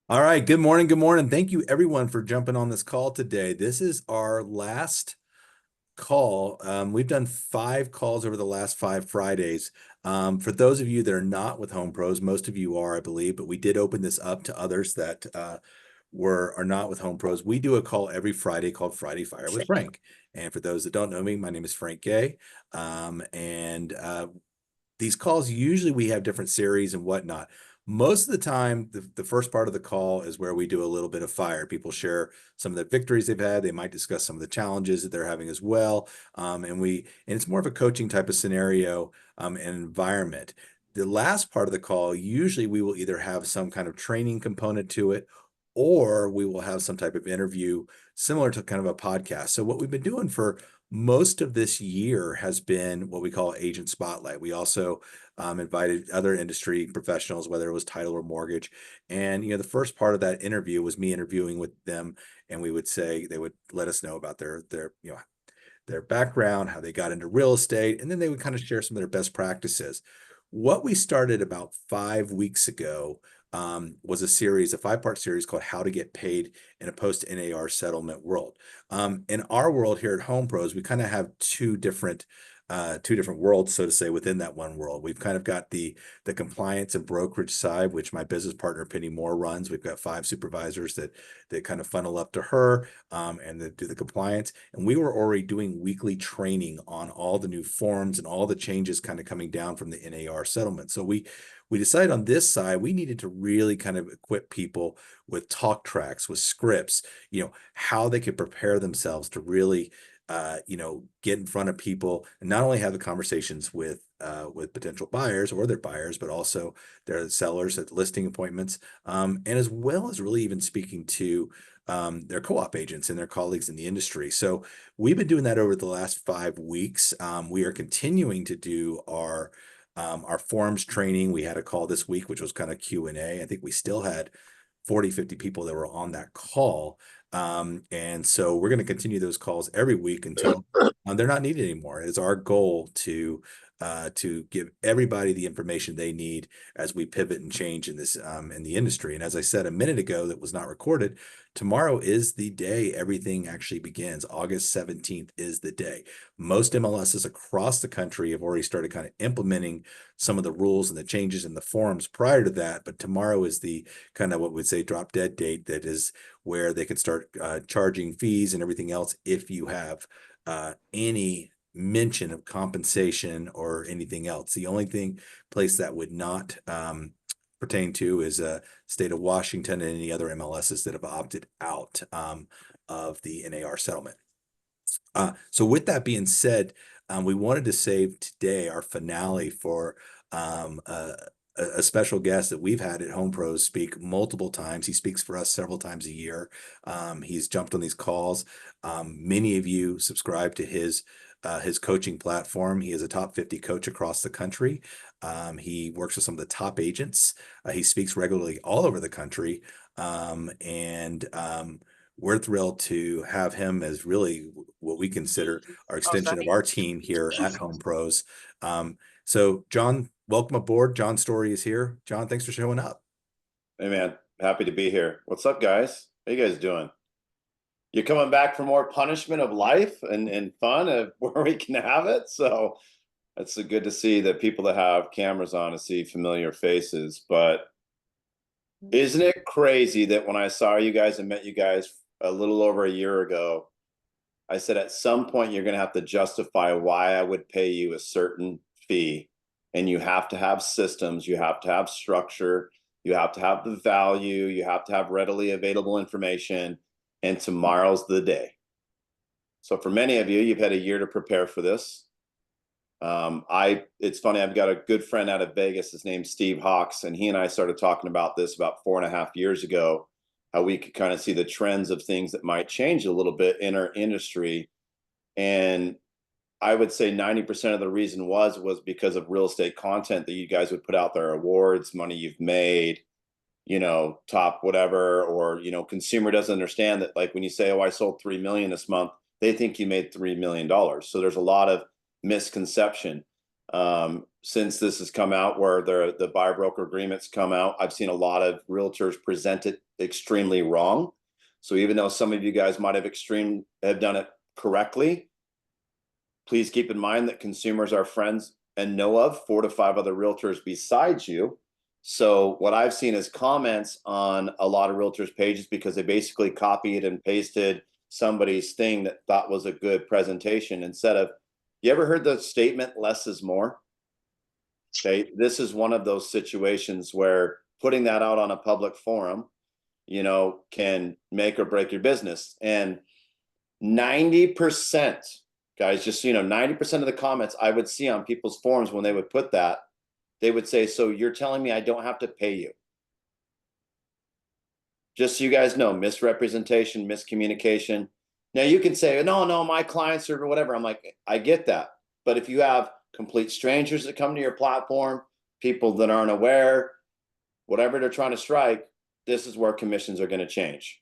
All right. Good morning. Good morning. Thank you everyone for jumping on this call today. This is our last call. We've done 5 calls over the last 5 Fridays. For those of you that are not with Home Pros, most of you are, I believe, but we did open this up to others that are not with Home Pros. We do a call every Friday called Friday Fire with Frank. And for those that don't know me, my name is Frank Gay. And these calls, usually we have different series and whatnot. Most of the time, the first part of the call is where we do a little bit of fire. People share some of the victories they've had. They might discuss some of the challenges that they're having as well. And it's more of a coaching type of scenario and environment. The last part of the call, usually we will either have some kind of training component to it, or we will have some type of interview similar to kind of a podcast. So what we've been doing for most of this year has been what we call Agent Spotlight. We also invited other industry professionals, whether it was title or mortgage. And, the first part of that interview was me interviewing with them, and we would say they would let us know about their background, how they got into real estate, and then they would kind of share some of their best practices. What we started about 5 weeks ago was a 5-part series called How to Get Paid in a Post-NAR Settlement World. In our world here at Home Pros, we kind of have two different worlds, so to say, within that one world. We've kind of got the compliance and brokerage side, which my business partner Penny Moore runs. We've got 5 supervisors that kind of funnel up to her and that do the compliance. And we were already doing weekly training on all the new forms and all the changes kind of coming down from the NAR settlement. So we decided on this side we needed to really kind of equip people with talk tracks, with scripts, how they could prepare themselves to really get in front of people and not only have the conversations with potential buyers or their buyers, but also their sellers at listing appointments, and as well as really even speaking to their co-op agents and their colleagues in the industry. So we've been doing that over the last 5 weeks. We are continuing to do our forums training. We had a call this week, which was kind of Q&A. I think we still had 40, 50 people that were on that call. And so we're going to continue those calls every week until they're not needed anymore. It's our goal to give everybody the information they need as we pivot and change in this in the industry. And as I said a minute ago, that was not recorded. Tomorrow is the day everything actually begins. August 17th is the day. Most MLSs across the country have already started kind of implementing some of the rules and the changes in the forums prior to that. But tomorrow is the kind of what we'd say drop dead date, that is where they could start charging fees and everything else if you have any mention of compensation or anything else. The only place that would not pertain to is state of Washington and any other MLSs that have opted out of the NAR settlement. So with that being said, we wanted to save today our finale for a special guest that we've had at Home Pros speak multiple times. He speaks for us several times a year. He's jumped on these calls. Many of you subscribe to his coaching platform. He is a top 50 coach across the country. He works with some of the top agents. He speaks regularly all over the country. And we're thrilled to have him as really what we consider our extension of our team here at Home Pros. So Jon, welcome aboard. Jon Storey is here. Jon, thanks for showing up. Hey man, happy to be here. What's up, guys? How you guys doing? You coming back for more punishment of life and fun of where we can have it? So it's good to see that people that have cameras on to see familiar faces. But isn't it crazy that when I saw you guys and met you guys a little over a year ago, I said at some point you're going to have to justify why I would pay you a certain fee, and you have to have systems, you have to have structure, you have to have the value, you have to have readily available information, and tomorrow's the day. So for many of you, you've had a year to prepare for this. It's funny, I've got a good friend out of Vegas, his name's Steve Hawks, and he and I started talking about this about 4.5 years ago, how we could kind of see the trends of things that might change a little bit in our industry. And I would say 90% of the reason was because of real estate content that you guys would put out there, awards, money you've made, top whatever, or, consumer doesn't understand that. Like when you say, oh, I sold 3 million this month, they think you made $3 million. So there's a lot of misconception. Since this has come out, where the buyer broker agreements come out, I've seen a lot of realtors present it extremely wrong. So even though some of you guys might have done it correctly, please keep in mind that consumers are friends and know of 4 to 5 other realtors besides you. So what I've seen is comments on a lot of realtors' pages because they basically copied and pasted somebody's thing that thought was a good presentation instead of, you ever heard the statement, less is more? Okay, this is one of those situations where putting that out on a public forum, can make or break your business. And 90%, guys, just so you know, 90% of the comments I would see on people's forums when they would put that, they would say, so you're telling me I don't have to pay you? Just so you guys know, misrepresentation, miscommunication. Now you can say, no, my clients or whatever. I'm like, I get that. But if you have complete strangers that come to your platform, people that aren't aware, whatever they're trying to strike, this is where commissions are going to change.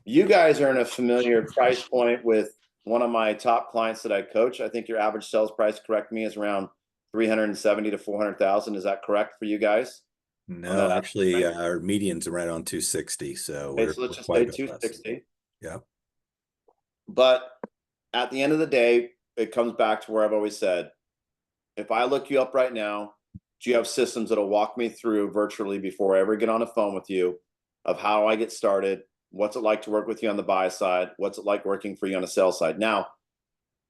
You guys are in a familiar price point with one of my top clients that I coach. I think your average sales price, correct me, is around 370 to 400,000. Is that correct for you guys? No, actually, our median's right on 260, so Okay, we're so let's just quite say a bit less. 260. Yeah. But at the end of the day, it comes back to where I've always said, if I look you up right now, do you have systems that'll walk me through virtually before I ever get on the phone with you of how I get started? What's it like to work with you on the buy side? What's it like working for you on the sell side? Now,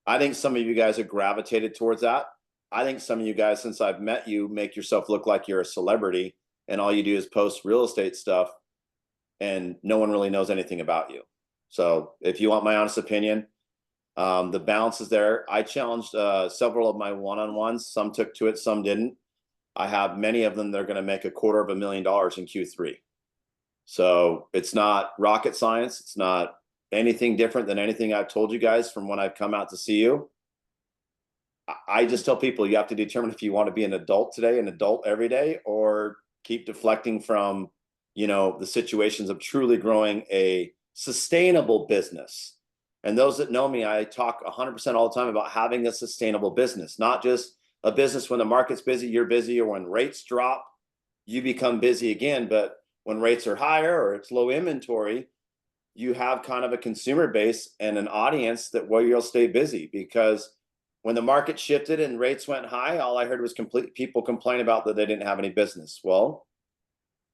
I think some of you guys have gravitated towards that. I think some of you guys, since I've met you, make yourself look like you're a celebrity and all you do is post real estate stuff and no one really knows anything about you. So if you want my honest opinion, the balance is there. I challenged several of my one-on-ones. Some took to it, some didn't. I have many of them that are going to make $250,000 in Q3. So it's not rocket science. It's not anything different than anything I've told you guys from when I've come out to see you. I just tell people you have to determine if you want to be an adult today, an adult every day, or keep deflecting from, the situations of truly growing a sustainable business. And those that know me, I talk 100% all the time about having a sustainable business, not just a business when the market's busy, you're busy, or when rates drop, you become busy again. But when rates are higher or it's low inventory, you have kind of a consumer base and an audience that where you'll stay busy. Because when the market shifted and rates went high, all I heard was people complain about that they didn't have any business. Well,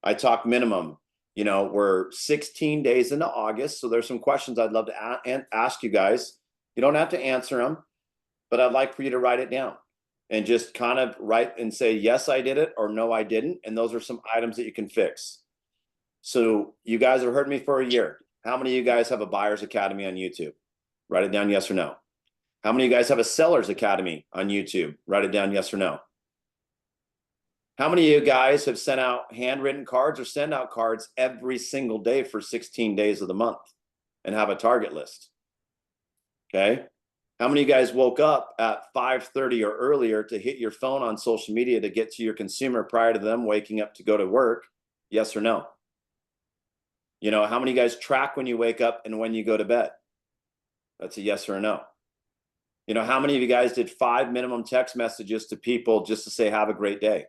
I talk minimum, we're 16 days into August. So there's some questions I'd love to ask you guys. You don't have to answer them, but I'd like for you to write it down and just kind of write and say, yes, I did it, or no, I didn't. And those are some items that you can fix. So you guys have heard me for a year. How many of you guys have a Buyer's Academy on YouTube? Write it down, yes or no. How many of you guys have a Seller's Academy on YouTube? Write it down, yes or no. How many of you guys have sent out handwritten cards or send out cards every single day for 16 days of the month and have a target list? Okay. How many of you guys woke up at 5:30 or earlier to hit your phone on social media to get to your consumer prior to them waking up to go to work? Yes or no? How many of you guys track when you wake up and when you go to bed? That's a yes or a no. How many of you guys did 5 minimum text messages to people just to say, have a great day?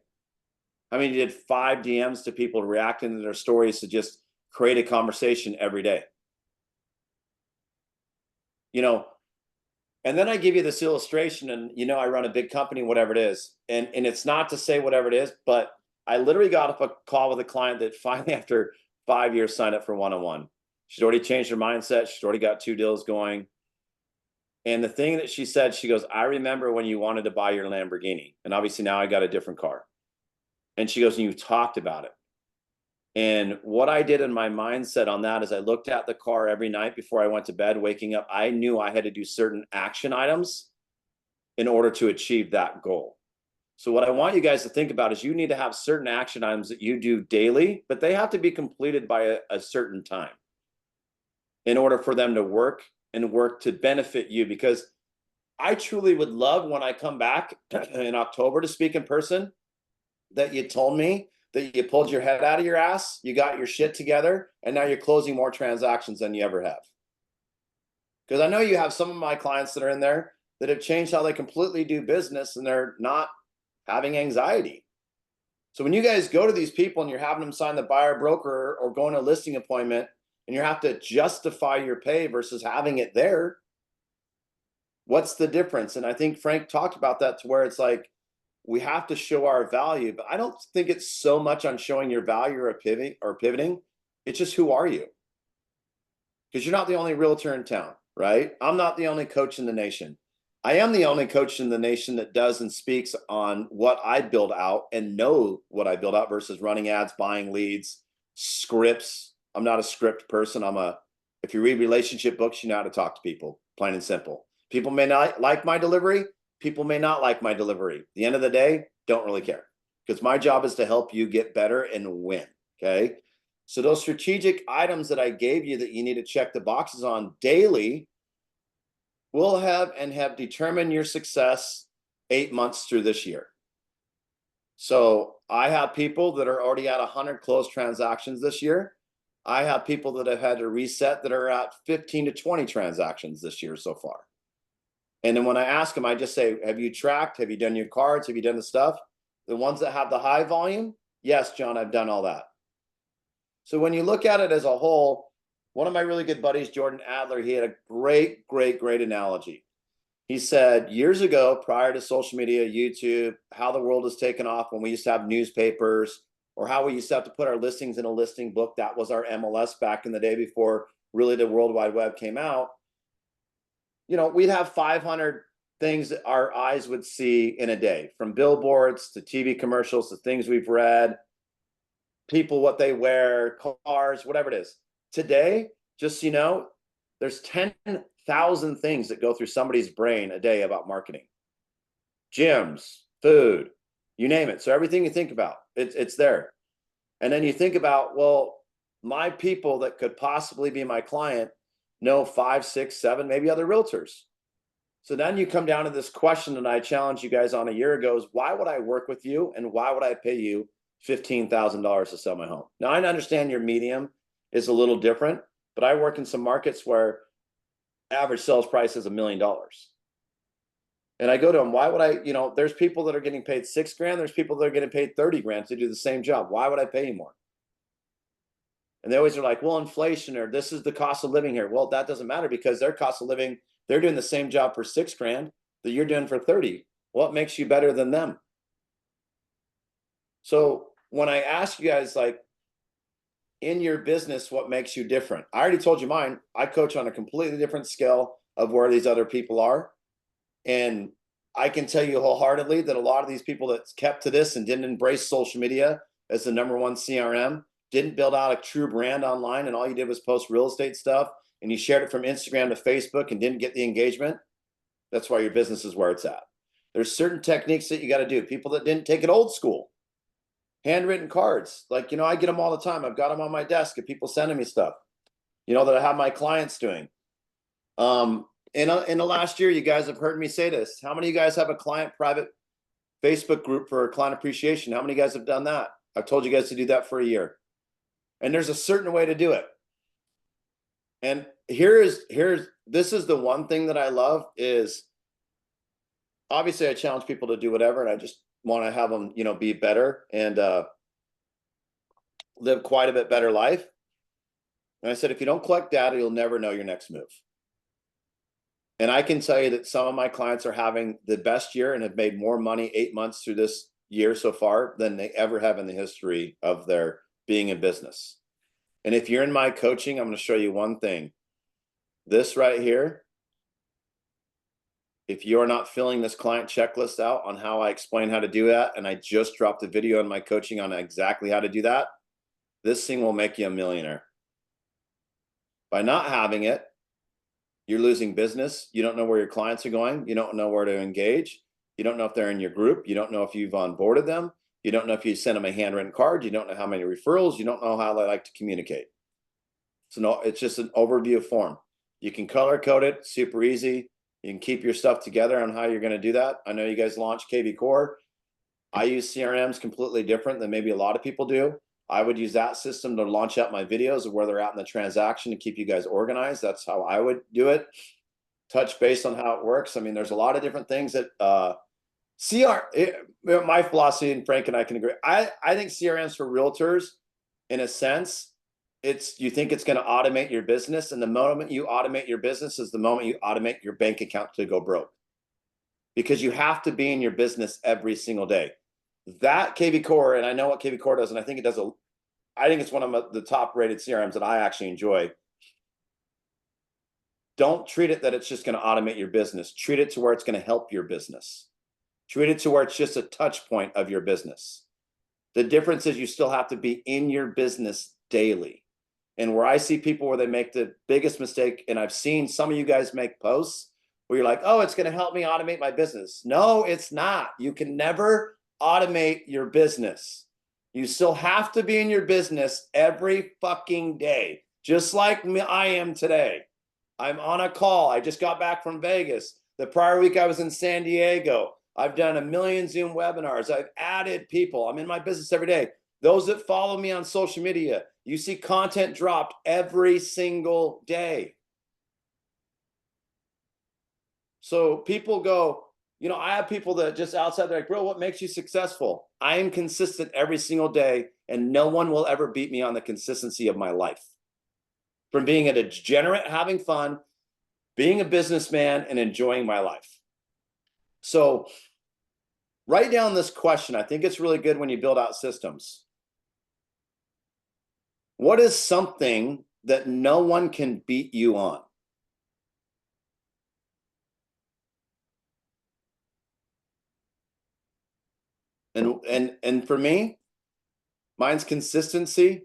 How many did 5 DMs to people reacting to their stories to just create a conversation every day? And then I give you this illustration and, I run a big company, whatever it is. And it's not to say whatever it is, but I literally got off a call with a client that finally after 5 years signed up for one-on-one. She's already changed her mindset. She's already got 2 deals going. And the thing that she said, she goes, I remember when you wanted to buy your Lamborghini. And obviously now I got a different car. And she goes, and you talked about it. And what I did in my mindset on that is I looked at the car every night before I went to bed, waking up. I knew I had to do certain action items in order to achieve that goal. So what I want you guys to think about is you need to have certain action items that you do daily, but they have to be completed by a certain time in order for them to work to benefit you. Because I truly would love when I come back in October to speak in person that you told me that you pulled your head out of your ass, you got your shit together, and now you're closing more transactions than you ever have. Because I know you have some of my clients that are in there that have changed how they completely do business, and they're not having anxiety. So when you guys go to these people and you're having them sign the buyer broker or going to a listing appointment and you have to justify your pay versus having it there, what's the difference? And I think Frank talked about that, to where it's like, we have to show our value, but I don't think it's so much on showing your value or pivoting. It's just, who are you? Because you're not the only realtor in town, right? I'm not the only coach in the nation. I am the only coach in the nation that does and speaks on what I build out and know what I build out versus running ads, buying leads, scripts. I'm not a script person. If you read relationship books, you know how to talk to people, plain and simple. People may not like my delivery. People may not like my delivery. At the end of the day, don't really care, because my job is to help you get better and win. Okay. So those strategic items that I gave you that you need to check the boxes on daily will have determined your success 8 months through this year. So I have people that are already at 100 closed transactions this year. I have people that have had to reset that are at 15 to 20 transactions this year so far. And then when I ask them, I just say, have you tracked? Have you done your cards? Have you done the stuff? The ones that have the high volume? Yes, John, I've done all that. So when you look at it as a whole, one of my really good buddies, Jordan Adler, he had a great analogy. He said, years ago, prior to social media, YouTube, how the world has taken off, when we used to have newspapers, or how we used to have to put our listings in a listing book. That was our MLS back in the day, before really the World Wide Web came out. You know, we'd have 500 things that our eyes would see in a day, from billboards to TV commercials to things we've read, people, what they wear, cars, whatever it is. Today, just so you know, there's 10,000 things that go through somebody's brain a day about marketing. Gyms, food, you name it. So everything you think about, it's there. And then you think about, well, my people that could possibly be my client know 5, 6, 7, maybe other realtors. So then you come down to this question that I challenged you guys on a year ago: is why would I work with you, and why would I pay you $15,000 to sell my home? Now, I understand your medium is a little different, but I work in some markets where average sales price is $1 million. And I go to them, why would I, there's people that are getting paid $6,000. There's people that are getting paid $30,000 to do the same job. Why would I pay you more? And they always are like, well, inflation, or this is the cost of living here. Well, that doesn't matter, because their cost of living, they're doing the same job for $6,000 that you're doing for 30. What makes you better than them? So when I ask you guys, like, in your business, what makes you different? I already told you mine. I coach on a completely different scale of where these other people are. And I can tell you wholeheartedly that a lot of these people that kept to this and didn't embrace social media as the #1 CRM, didn't build out a true brand online, and all you did was post real estate stuff, and you shared it from Instagram to Facebook and didn't get the engagement, that's why your business is where it's at. There's certain techniques that you got to do. People that didn't take it old school, handwritten cards, like, I get them all the time. I've got them on my desk of people sending me stuff, that I have my clients doing. In the last year, you guys have heard me say this. How many of you guys have a client private Facebook group for client appreciation? How many of you guys have done that? I've told you guys to do that for a year. And there's a certain way to do it. And this is the one thing that I love is, obviously I challenge people to do whatever, and I just want to have them, be better and live quite a bit better life. And I said, if you don't collect data, you'll never know your next move. And I can tell you that some of my clients are having the best year and have made more money 8 months through this year so far than they ever have in the history of their being in business. And if you're in my coaching, I'm going to show you one thing. This right here, if you're not filling this client checklist out on how I explain how to do that, and I just dropped a video in my coaching on exactly how to do that, this thing will make you a millionaire. By not having it, you're losing business. You don't know where your clients are going. You don't know where to engage. You don't know if they're in your group. You don't know if you've onboarded them. You don't know if you send them a handwritten card. You don't know how many referrals. You don't know how they like to communicate. So no, it's just an overview form. You can color code it, super easy. You can keep your stuff together on how you're going to do that. I know you guys launched KV Core. I use CRMs completely different than maybe a lot of people do. I would use that system to launch out my videos of where they're at in the transaction to keep you guys organized. That's how I would do it. Touch base on how it works. I mean, there's a lot of different things that My philosophy, and Frank and I can agree. I think CRMs for realtors, in a sense, you think it's going to automate your business, and the moment you automate your business is the moment you automate your bank account to go broke, because you have to be in your business every single day. That KV Core, and I know what KV Core does, and I think it does I think it's one of the top rated CRMs that I actually enjoy. Don't treat it that it's just going to automate your business. Treat it to where it's going to help your business. Treat it to where it's just a touch point of your business. The difference is you still have to be in your business daily. And where I see people where they make the biggest mistake, and I've seen some of you guys make posts where you're like, oh, it's going to help me automate my business. No, it's not. You can never automate your business. You still have to be in your business every fucking day, just like I am today. I'm on a call. I just got back from Vegas. The prior week I was in San Diego. I've done 1 million Zoom webinars. I've added people. I'm in my business every day. Those that follow me on social media, you see content dropped every single day. So people go, I have people that just outside, they're like, bro, what makes you successful? I am consistent every single day, and no one will ever beat me on the consistency of my life. From being a degenerate, having fun, being a businessman, and enjoying my life. So write down this question. I think it's really good when you build out systems. What is something that no one can beat you on? And for me, mine's consistency.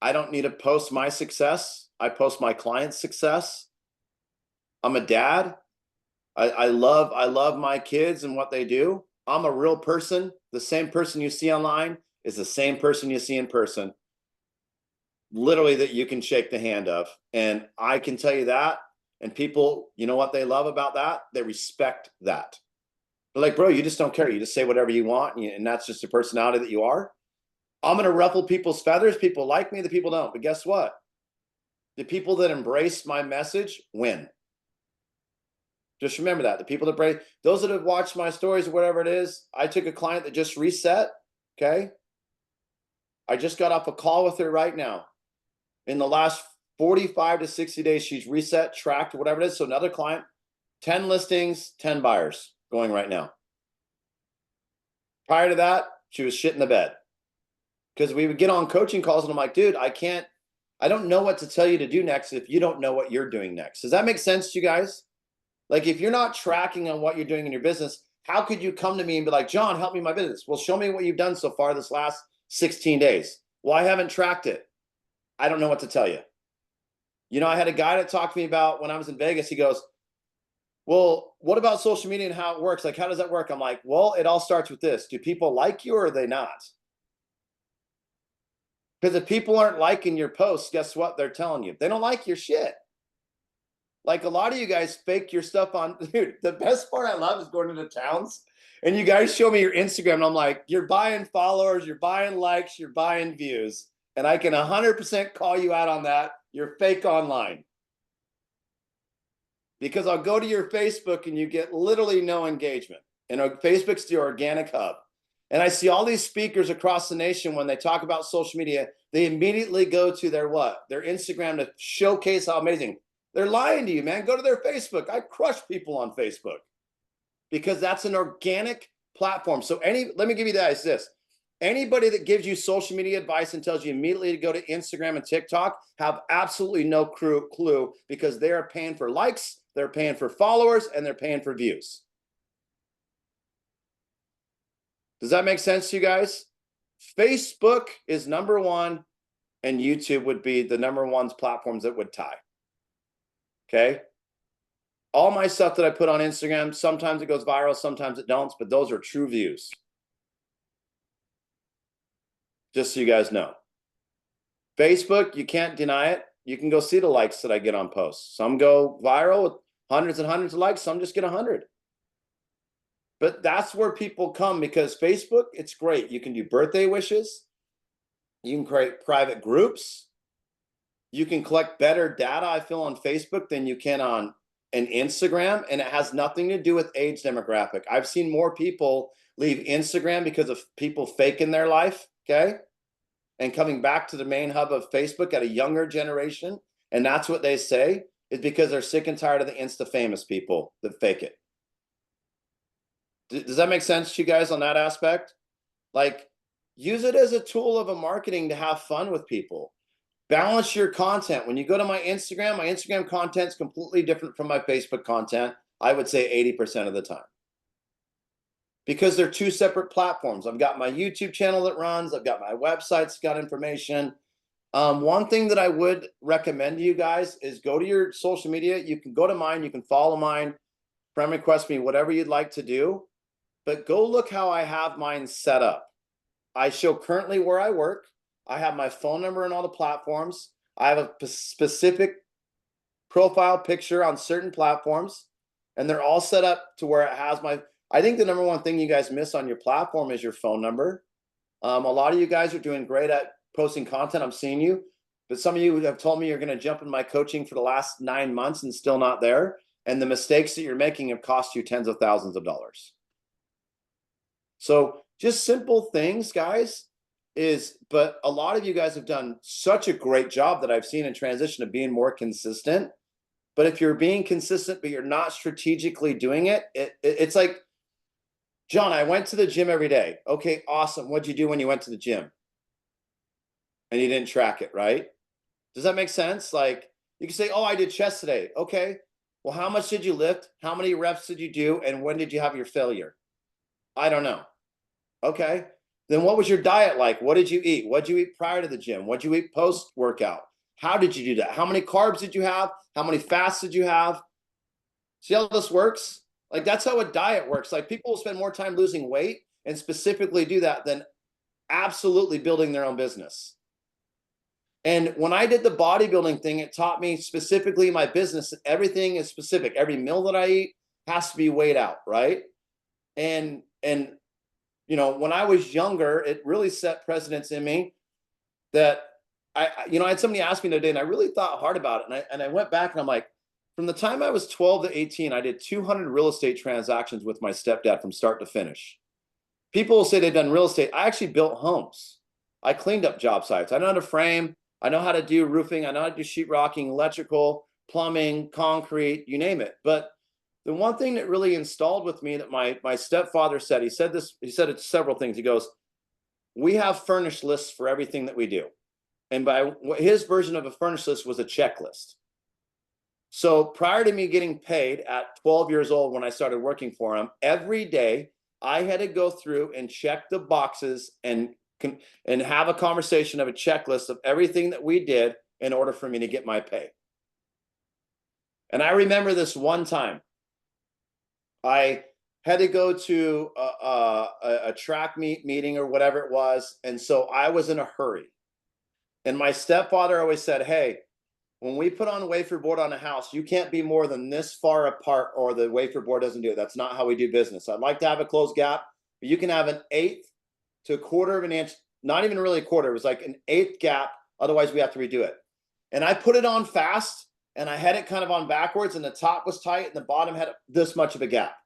I don't need to post my success. I post my client's success. I'm a dad. I love my kids and what they do. I'm a real person. The same person you see online is the same person you see in person. Literally, that you can shake the hand of. And I can tell you that. And people, you know what they love about that? They respect that. They're like, bro, you just don't care. You just say whatever you want. And that's just the personality that you are. I'm going to ruffle people's feathers. People like me, the people don't. But guess what? The people that embrace my message win. Just remember that. The people that break, those that have watched my stories or whatever it is, I took a client that just reset. Okay. I just got off a call with her right now. In the last 45 to 60 days, she's reset, tracked, whatever it is. So another client, 10 listings, 10 buyers going right now. Prior to that, she was shit in the bed. Because we would get on coaching calls and I'm like, dude, I don't know what to tell you to do next if you don't know what you're doing next. Does that make sense to you guys? Like, if you're not tracking on what you're doing in your business, how could you come to me and be like, John, help me in my business? Well, show me what you've done so far this last 16 days. Well, I haven't tracked it. I don't know what to tell you. I had a guy that talked to me about when I was in Vegas. He goes, well, what about social media and how it works? Like, how does that work? I'm like, well, it all starts with this. Do people like you or are they not? Because if people aren't liking your posts, guess what they're telling you? They don't like your shit. Like, a lot of you guys fake your stuff on. Dude, the best part I love is going into towns and you guys show me your Instagram and I'm like, you're buying followers, you're buying likes, you're buying views. And I can 100% call you out on that. You're fake online. Because I'll go to your Facebook and you get literally no engagement. And Facebook's the organic hub. And I see all these speakers across the nation, when they talk about social media, they immediately go to their Instagram to showcase how amazing. They're lying to you, man. Go to their Facebook. I crush people on Facebook because that's an organic platform. So let me give you this. Anybody that gives you social media advice and tells you immediately to go to Instagram and TikTok have absolutely no clue, because they are paying for likes, they're paying for followers, and they're paying for views. Does that make sense to you guys? Facebook is number one, and YouTube would be the number one platforms that would tie. Okay. All my stuff that I put on Instagram, sometimes it goes viral, sometimes it don't, but those are true views. Just so you guys know. Facebook, you can't deny it. You can go see the likes that I get on posts. Some go viral with hundreds and hundreds of likes. Some just get 100. But that's where people come, because Facebook, it's great. You can do birthday wishes. You can create private groups. You can collect better data, I feel, on Facebook than you can on and Instagram, and it has nothing to do with age demographic. I've seen more people leave Instagram because of people faking their life, okay, and coming back to the main hub of Facebook at a younger generation, and that's what they say, is because they're sick and tired of the Insta famous people that fake it. Does that make sense to you guys on that aspect? Like, use it as a tool of a marketing to have fun with people. Balance your content. When you go to my Instagram content is completely different from my Facebook content, I would say 80% of the time. Because they're two separate platforms. I've got my YouTube channel that runs, I've got my website's got information. One thing that I would recommend to you guys is go to your social media. You can go to mine, you can follow mine, friend request me, whatever you'd like to do. But go look how I have mine set up. I show currently where I work. I have my phone number on all the platforms. I have a specific profile picture on certain platforms, and they're all set up to where it has my. I think the number one thing you guys miss on your platform is your phone number. A lot of you guys are doing great at posting content. I'm seeing you, but some of you have told me you're going to jump in my coaching for the last 9 months and still not there. And the mistakes that you're making have cost you tens of thousands of dollars. So just simple things, guys, but a lot of you guys have done such a great job that I've seen in transition to being more consistent. But if you're being consistent, but you're not strategically doing it, it's like, John, I went to the gym every day. Okay, awesome. What'd you do when you went to the gym? And you didn't track it, right? Does that make sense? Like, you can say, oh, I did chest today. Okay, well, how much did you lift? How many reps did you do? And when did you have your failure? I don't know. Okay, then what was your diet like? What did you eat? What did you eat prior to the gym? What did you eat post workout? How did you do that? How many carbs did you have? How many fasts did you have? See how this works? Like, that's how a diet works. Like, people will spend more time losing weight and specifically do that than absolutely building their own business. And when I did the bodybuilding thing, it taught me specifically my business, everything is specific. Every meal that I eat has to be weighed out, right? And you know, when I was younger, it really set precedents in me that I had somebody ask me the other day, and I really thought hard about it. And I went back and I'm like, from the time I was 12 to 18, I did 200 real estate transactions with my stepdad from start to finish. People will say they've done real estate. I actually built homes. I cleaned up job sites. I know how to frame. I know how to do roofing. I know how to do sheetrocking, electrical, plumbing, concrete, you name it. But the one thing that really installed with me that my stepfather said, he said it several things. He goes, we have furnished lists for everything that we do. And by his version of a furnished list was a checklist. So prior to me getting paid at 12 years old, when I started working for him, every day I had to go through and check the boxes and have a conversation of a checklist of everything that we did in order for me to get my pay. And I remember this one time, I had to go to a track meeting or whatever it was. And so I was in a hurry. And my stepfather always said, hey, when we put on a wafer board on a house, you can't be more than this far apart or the wafer board doesn't do it. That's not how we do business. I'd like to have a closed gap, but you can have an 1/8 to a quarter of an inch, not even really a quarter. It was like an 1/8 gap. Otherwise, we have to redo it. And I put it on fast, and I had it kind of on backwards, and the top was tight, and the bottom had this much of a gap.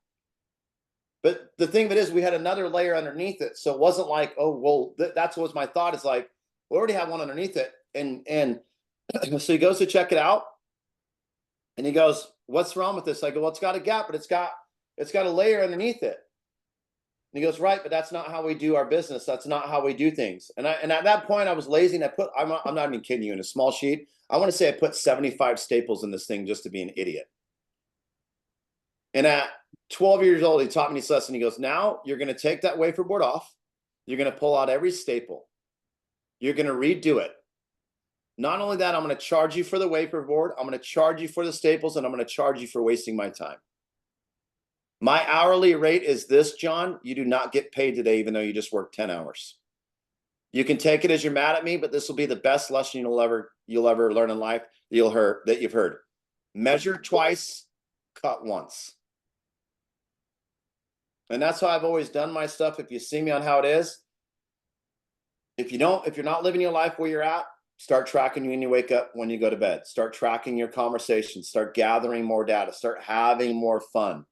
But the thing of it is, we had another layer underneath it. So it wasn't like, oh, well, that's what was my thought, is like, we already have one underneath it. And so he goes to check it out, and he goes, what's wrong with this? I go, well, it's got a gap, but it's got a layer underneath it. And he goes, right, but that's not how we do our business. That's not how we do things. And at that point, I was lazy, and I'm not even kidding you, in a small sheet, I want to say I put 75 staples in this thing just to be an idiot. And at 12 years old, he taught me this lesson. He goes, now you're going to take that wafer board off. You're going to pull out every staple. You're going to redo it. Not only that, I'm going to charge you for the wafer board. I'm going to charge you for the staples, and I'm going to charge you for wasting my time. My hourly rate is this, John. You do not get paid today, even though you just worked 10 hours. You can take it as you're mad at me, but this will be the best lesson you'll ever learn in life that you've heard. Measure twice, cut once. And that's how I've always done my stuff. If you see me on how it is, if you're not living your life where you're at, Start tracking when you wake up, when you go to bed. Start tracking your conversations. Start gathering more data. Start having more fun.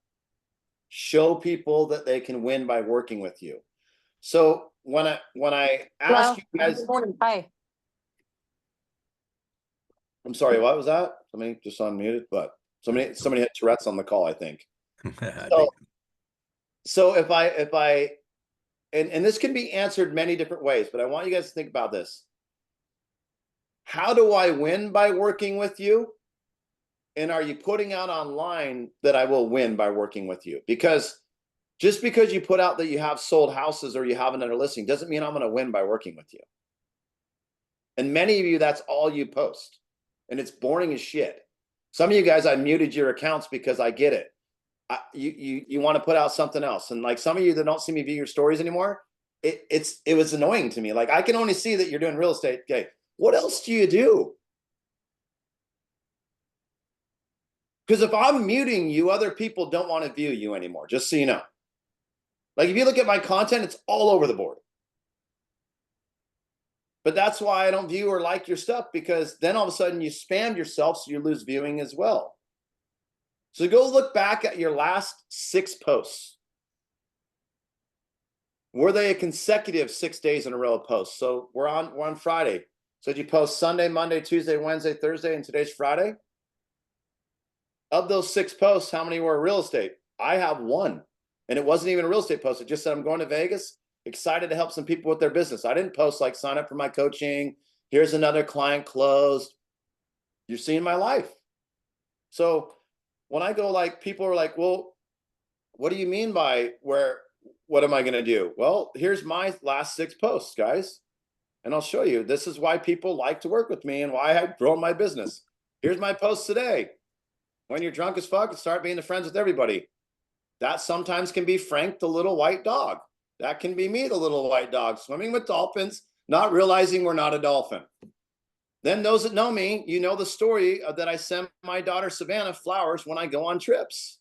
Show people that they can win by working with you. So when I ask you guys, Good morning. Hi. I'm sorry, what was that? Somebody just unmuted, but somebody had Tourette's on the call, I think. So if I and this can be answered many different ways, but I want you guys to think about this. How do I win by working with you? And are you putting out online that I will win by working with you? Because just because you put out that you have sold houses or you have another listing doesn't mean I'm going to win by working with you. And many of you, that's all you post. And it's boring as shit. Some of you guys, I muted your accounts because I get it. You want to put out something else. And like some of you that don't see me view your stories anymore, it was annoying to me. Like I can only see that you're doing real estate. Okay, what else do you do? Because if I'm muting you, other people don't want to view you anymore, just so you know. Like if you look at my content, it's all over the board. But that's why I don't view or like your stuff, because then all of a sudden you spam yourself, so you lose viewing as well. So go look back at your last 6 posts. Were they a consecutive 6 days in a row of posts? So we're on Friday. So did you post Sunday, Monday, Tuesday, Wednesday, Thursday, and today's Friday? Of those 6 posts, how many were real estate? I have 1. And it wasn't even a real estate post. It just said, I'm going to Vegas, excited to help some people with their business. I didn't post like, sign up for my coaching. Here's another client closed. You're seeing my life. So when I go, like, people are like, well, what do you mean by what am I going to do? Well, here's my last 6 posts, guys. And I'll show you. This is why people like to work with me and why I've grown my business. Here's my post today. When you're drunk as fuck, start being friends with everybody. That sometimes can be Frank, the little white dog. That can be me, the little white dog, swimming with dolphins, not realizing we're not a dolphin. Then those that know me, you know the story that I send my daughter Savannah flowers when I go on trips.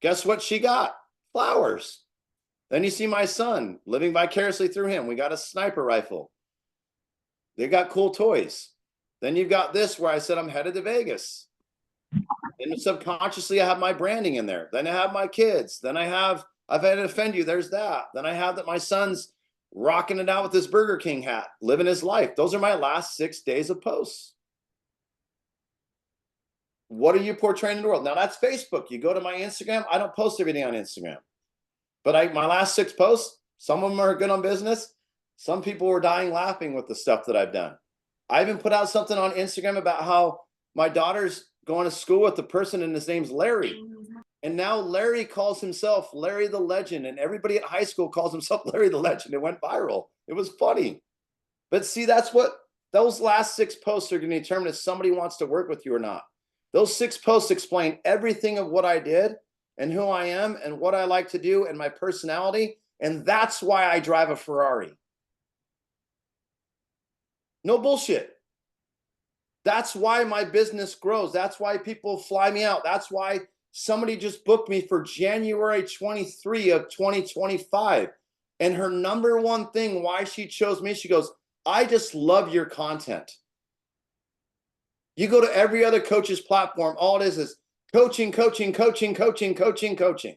Guess what she got? Flowers. Then you see my son living vicariously through him. We got a sniper rifle. They got cool toys. Then you've got this where I said I'm headed to Vegas. And subconsciously I have my branding in there. Then I have my kids. Then I've had to offend you. There's that. Then I have that my son's rocking it out with his Burger King hat, living his life. Those are my last 6 days of posts. What are you portraying in the world? Now that's Facebook. You go to my Instagram. I don't post everything on Instagram. But my last 6 posts, some of them are good on business. Some people were dying laughing with the stuff that I've done. I even put out something on Instagram about how my daughter's going to school with the person and his name's Larry. And now Larry calls himself Larry the Legend. And everybody at high school calls himself Larry the Legend. It went viral. It was funny. But see, that's what those last 6 posts are going to determine if somebody wants to work with you or not. Those 6 posts explain everything of what I did and who I am and what I like to do and my personality. And that's why I drive a Ferrari. No bullshit. That's why my business grows. That's why people fly me out. That's why somebody just booked me for January 23 of 2025. And her number one thing why she chose me, she goes, I just love your content. You go to every other coach's platform, all it is coaching, coaching, coaching, coaching, coaching, coaching.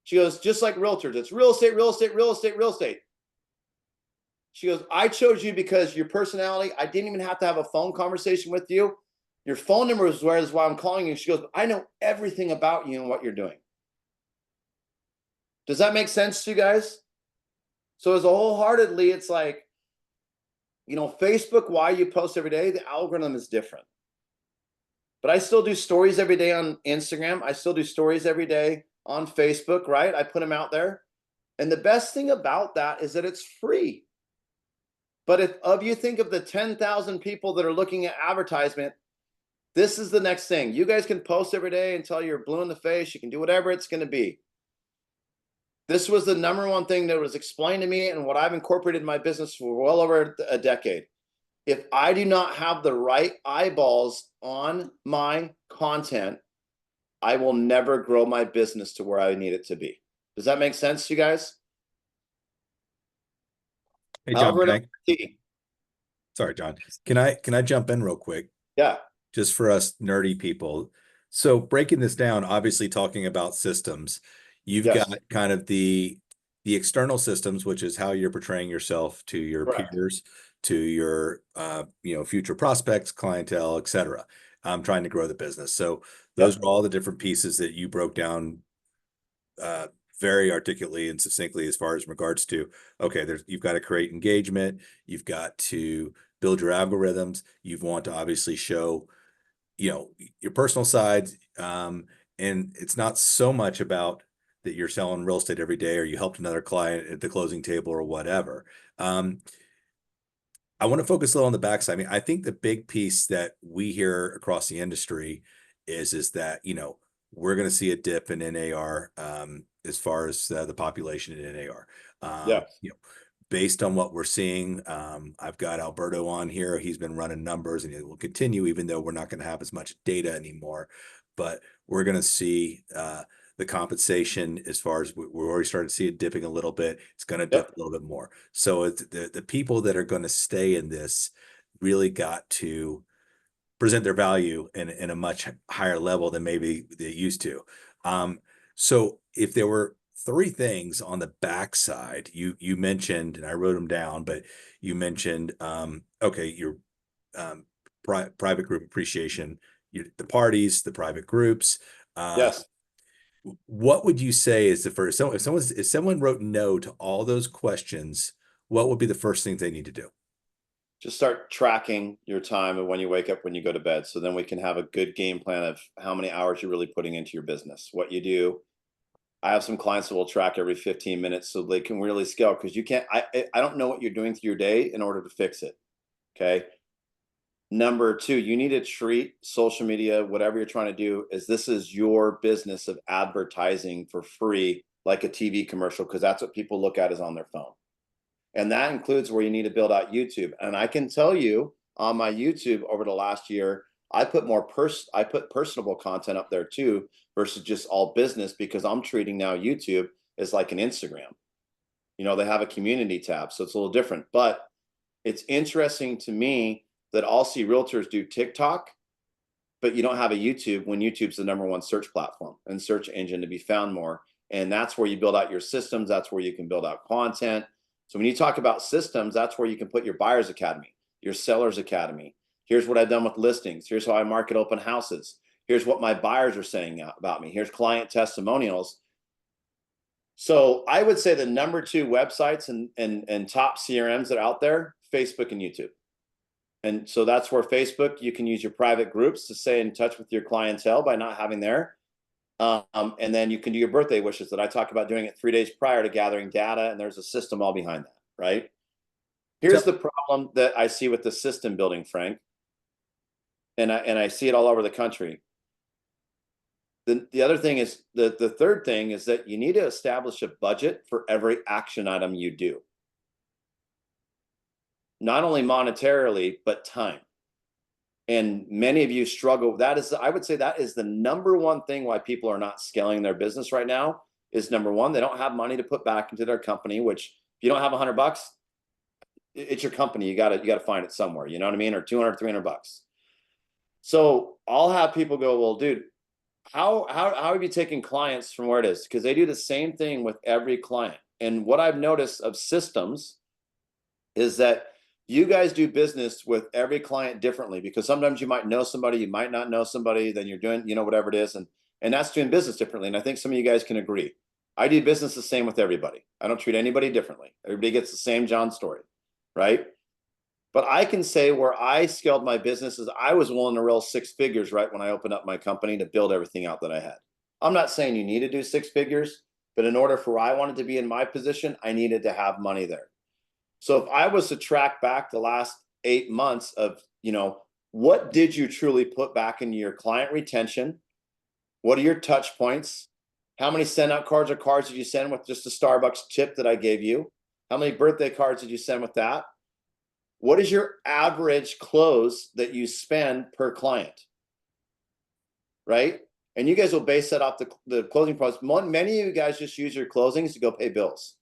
She goes, just like realtors, it's real estate, real estate, real estate, real estate. She goes, I chose you because your personality, I didn't even have to have a phone conversation with you. Your phone number is why I'm calling you. She goes, I know everything about you and what you're doing. Does that make sense to you guys? So as a wholeheartedly, it's like, you know, Facebook, why you post every day, the algorithm is different. But I still do stories every day on Instagram. I still do stories every day on Facebook, right? I put them out there. And the best thing about that is that it's free. But if you think of the 10,000 people that are looking at advertisement, this is the next thing. You guys can post every day until you're blue in the face. You can do whatever it's going to be. This was the number one thing that was explained to me and what I've incorporated in my business for well over a decade. If I do not have the right eyeballs on my content, I will never grow my business to where I need it to be. Does that make sense to you guys? Hey, Jon, Sorry, John. Can I jump in real quick? Yeah. Just for us nerdy people. So breaking this down, obviously talking about systems, you've got Yes. kind of the external systems, which is how you're portraying yourself to your Correct. peers, to your future prospects, clientele, et cetera. Trying to grow the business. So those Yep. are all the different pieces that you broke down uh, very articulately and succinctly as far as regards to, okay, you've got to create engagement, you've got to build your algorithms, you want to obviously show, your personal side. And it's not so much about that you're selling real estate every day or you helped another client at the closing table or whatever. Um, I want to focus a little on the backside. I mean, I think the big piece that we hear across the industry is that, we're going to see a dip in NAR as far as the population in NAR. Yes. Based on what we're seeing, I've got Alberto on here. He's been running numbers and it will continue, even though we're not going to have as much data anymore. But we're going to see the compensation as far as we're already starting to see it dipping a little bit. It's going to dip Yep. a little bit more. So it's the people that are going to stay in this really got to present their value in a much higher level than maybe they used to. So if there were three things on the backside, you mentioned, and I wrote them down, but you mentioned, okay, your um, private group appreciation, the parties, the private groups. Uh, Yes. what would you say is the first? So if someone wrote no to all those questions, what would be the first things they need to do? Just start tracking your time and when you wake up, when you go to bed. So then we can have a good game plan of how many hours you're really putting into your business, what you do. I have some clients that will track every 15 minutes so they can really scale because you can't, I don't know what you're doing through your day in order to fix it. Okay. Number two, you need to treat social media, whatever you're trying to do, as this is your business of advertising for free, like a TV commercial, because that's what people look at is on their phone. And that includes where you need to build out YouTube. And I can tell you on my YouTube over the last year, I put personable content up there too, versus just all business, because I'm treating now YouTube as like an Instagram. They have a community tab, so it's a little different. But it's interesting to me that I'll see realtors do TikTok, but you don't have a YouTube when YouTube's the #1 search platform and search engine to be found more. And that's where you build out your systems. That's where you can build out content. So when you talk about systems, that's where you can put your buyer's academy, your seller's academy. Here's what I've done with listings. Here's how I market open houses. Here's what my buyers are saying about me. Here's client testimonials. So I would say the #2 websites and top CRMs that are out there, Facebook and YouTube. And so that's where Facebook, you can use your private groups to stay in touch with your clientele by not having there. And then you can do your birthday wishes that I talk about doing it 3 days prior to gathering data. And there's a system all behind that, right? Here's Tell, the problem that I see with the system building, Frank. And I see it all over the country. The other thing is the third thing is that you need to establish a budget for every action item you do. Not only monetarily, but time. And many of you struggle. I would say that is the #1 thing why people are not scaling their business right now is #1, they don't have money to put back into their company, which if you don't have $100, it's your company. You gotta find it somewhere, you know what I mean? Or 200, $300. So I'll have people go, well, dude, how have you taken clients from where it is? Because they do the same thing with every client. And what I've noticed of systems is that you guys do business with every client differently, because sometimes you might know somebody, you might not know somebody, then you're doing, whatever it is. And that's doing business differently. And I think some of you guys can agree. I do business the same with everybody. I don't treat anybody differently. Everybody gets the same Jon Storey, right? But I can say where I scaled my business is I was willing to roll 6 figures right when I opened up my company to build everything out that I had. I'm not saying you need to do 6 figures, but in order for I wanted to be in my position, I needed to have money there. So if I was to track back the last 8 months of, what did you truly put back into your client retention? What are your touch points? How many send out cards or cards did you send with just a Starbucks tip that I gave you? How many birthday cards did you send with that? What is your average close that you spend per client? Right? And you guys will base that off the closing process. Many of you guys just use your closings to go pay bills.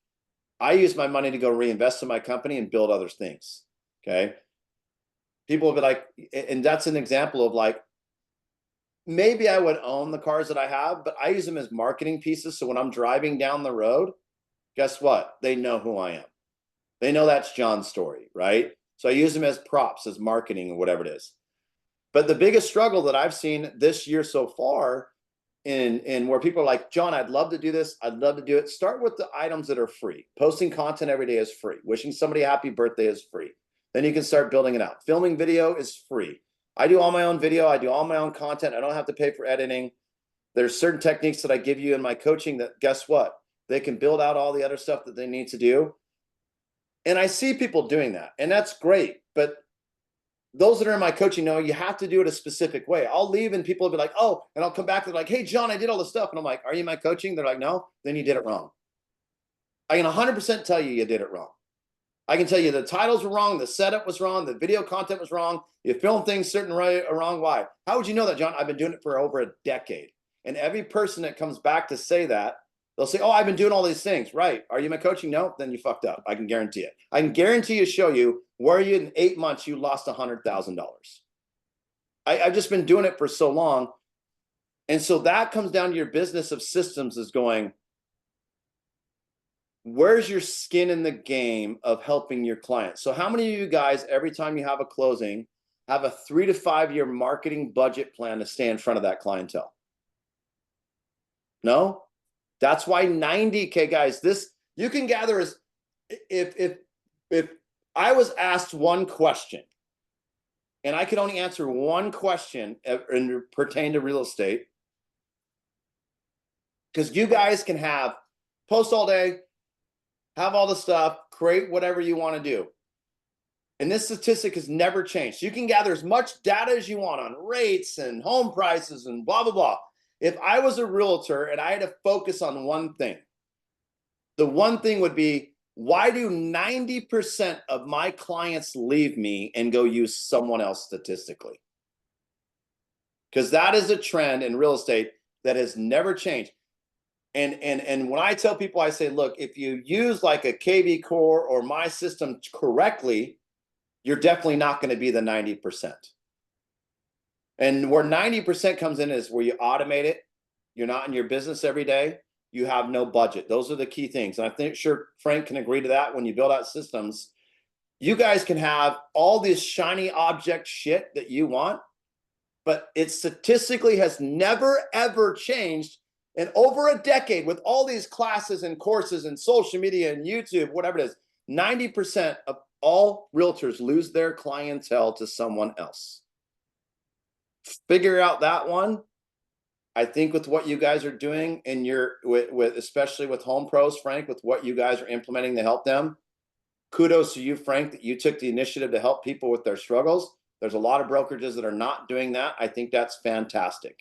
I use my money to go reinvest in my company and build other things. Okay. people will be like, and that's an example of like, maybe I would own the cars that I have, but I use them as marketing pieces. So when I'm driving down the road, guess what? They know who I am. They know that's Jon Storey, right? So I use them as props, as marketing, or whatever it is. But the biggest struggle that I've seen this year so far in where people are like, Jon, I'd love to do this. I'd love to do it. Start with the items that are free. Posting content every day is free. Wishing somebody a happy birthday is free. Then you can start building it out. Filming video is free. I do all my own video. I do all my own content. I don't have to pay for editing. There's certain techniques that I give you in my coaching that, guess what? They can build out all the other stuff that they need to do. And I see people doing that, and that's great. But those that are in my coaching know you have to do it a specific way. I'll leave and people will be like, oh, and I'll come back to like, hey, Jon, I did all this stuff. And I'm like, are you my coaching? They're like, no, then you did it wrong. I can 100% tell you did it wrong. I can tell you the titles were wrong, the setup was wrong, the video content was wrong, you filmed things certain right or wrong. Why? How would you know that, Jon? I've been doing it for over a decade. And every person that comes back to say that, they'll say, oh, I've been doing all these things. Right. Are you my coaching? No, then you fucked up. I can guarantee it. I can guarantee you, show you where you in 8 months, you lost $100,000. I've just been doing it for so long. And so that comes down to your business of systems is going, where's your skin in the game of helping your clients? So how many of you guys, every time you have a closing, have a 3 to 5 year marketing budget plan to stay in front of that clientele? No? That's why 90K guys, this you can gather as if I was asked one question and I could only answer one question and pertain to real estate, because you guys can have post all day, have all the stuff, create whatever you want to do. And this statistic has never changed. You can gather as much data as you want on rates and home prices and blah, blah, blah. If I was a realtor and I had to focus on one thing, the one thing would be, why do 90% of my clients leave me and go use someone else statistically? Because that is a trend in real estate that has never changed. And when I tell people, I say, look, if you use like a KV Core or my system correctly, you're definitely not going to be the 90%. And where 90% comes in is where you automate it. You're not in your business every day. You have no budget. Those are the key things. And I think sure Frank can agree to that. When you build out systems, you guys can have all this shiny object shit that you want, but it statistically has never, ever changed in over a decade with all these classes and courses and social media and YouTube, whatever it is. 90% of all realtors lose their clientele to someone else. Figure out that one. I think with what you guys are doing and with especially with Home Pros, Frank, with what you guys are implementing to help them, kudos to you, Frank, that you took the initiative to help people with their struggles. There's a lot of brokerages that are not doing that. I think that's fantastic.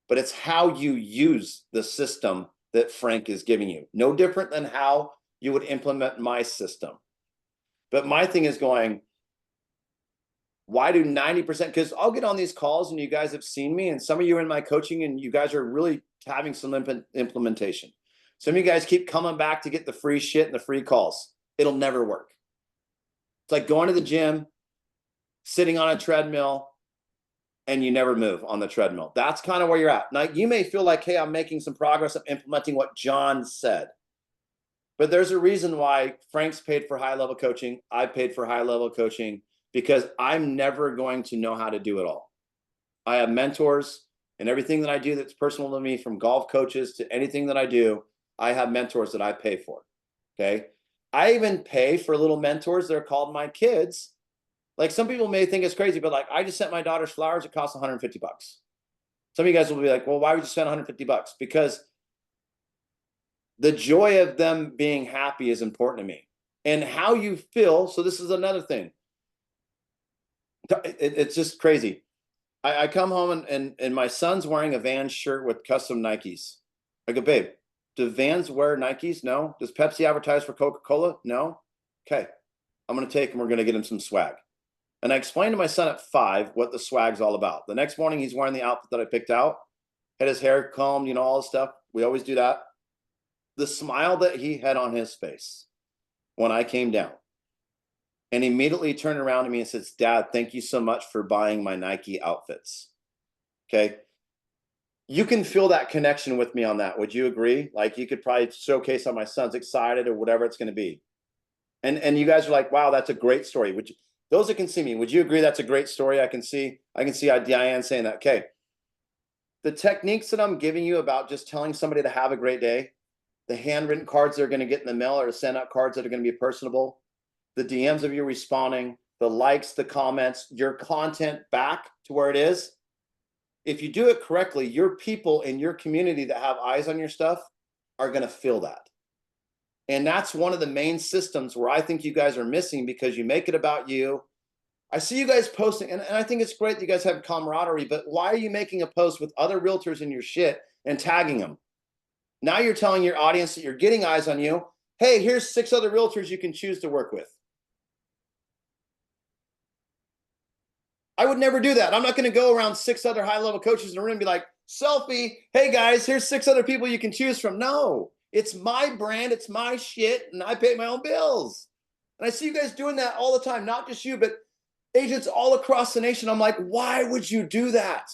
But it's how you use the system that Frank is giving you. No different than how you would implement my system. But my thing is going, why do 90%? Because I'll get on these calls and you guys have seen me, and some of you are in my coaching and you guys are really having some implementation. Some of you guys keep coming back to get the free shit and the free calls. It'll never work. It's like going to the gym, sitting on a treadmill, and you never move on the treadmill. That's kind of where you're at. Now, you may feel like, hey, I'm making some progress. I'm implementing what Jon said. But there's a reason why Frank's paid for high-level coaching. I paid for high-level coaching, because I'm never going to know how to do it all. I have mentors, and everything that I do that's personal to me, from golf coaches to anything that I do, I have mentors that I pay for, okay? I even pay for little mentors that are called my kids. Like, some people may think it's crazy, but like, I just sent my daughter's flowers. It costs $150. Some of you guys will be like, well, why would you spend $150? Because the joy of them being happy is important to me, and how you feel. So this is another thing. It's just crazy. I come home and my son's wearing a Vans shirt with custom Nikes. I go, babe, do Vans wear Nikes? No. Does Pepsi advertise for Coca-Cola? No. Okay. I'm going to take him. We're going to get him some swag. And I explained to my son at 5 what the swag's all about. The next morning, he's wearing the outfit that I picked out, had his hair combed, all the stuff. We always do that. The smile that he had on his face when I came down, and immediately turned around to me and says, Dad, thank you so much for buying my Nike outfits. Okay. You can feel that connection with me on that. Would you agree? Like, you could probably showcase how my son's excited or whatever it's going to be. And you guys are like, wow, that's a great story. Would you, those that can see me, would you agree that's a great story? I can see Diane saying that. Okay. The techniques that I'm giving you about just telling somebody to have a great day, the handwritten cards they're going to get in the mail, or to send out cards that are going to be personable, the DMs of you responding, the likes, the comments, your content back to where it is. If you do it correctly, your people in your community that have eyes on your stuff are going to feel that. And that's one of the main systems where I think you guys are missing, because you make it about you. I see you guys posting, and I think it's great that you guys have camaraderie, but why are you making a post with other realtors in your shit and tagging them? Now you're telling your audience that you're getting eyes on you. Hey, here's 6 other realtors you can choose to work with. I would never do that. I'm not going to go around 6 other high-level coaches in a room and be like, selfie, hey guys, here's 6 other people you can choose from. No, it's my brand, it's my shit, and I pay my own bills. And I see you guys doing that all the time, not just you, but agents all across the nation. I'm like, why would you do that?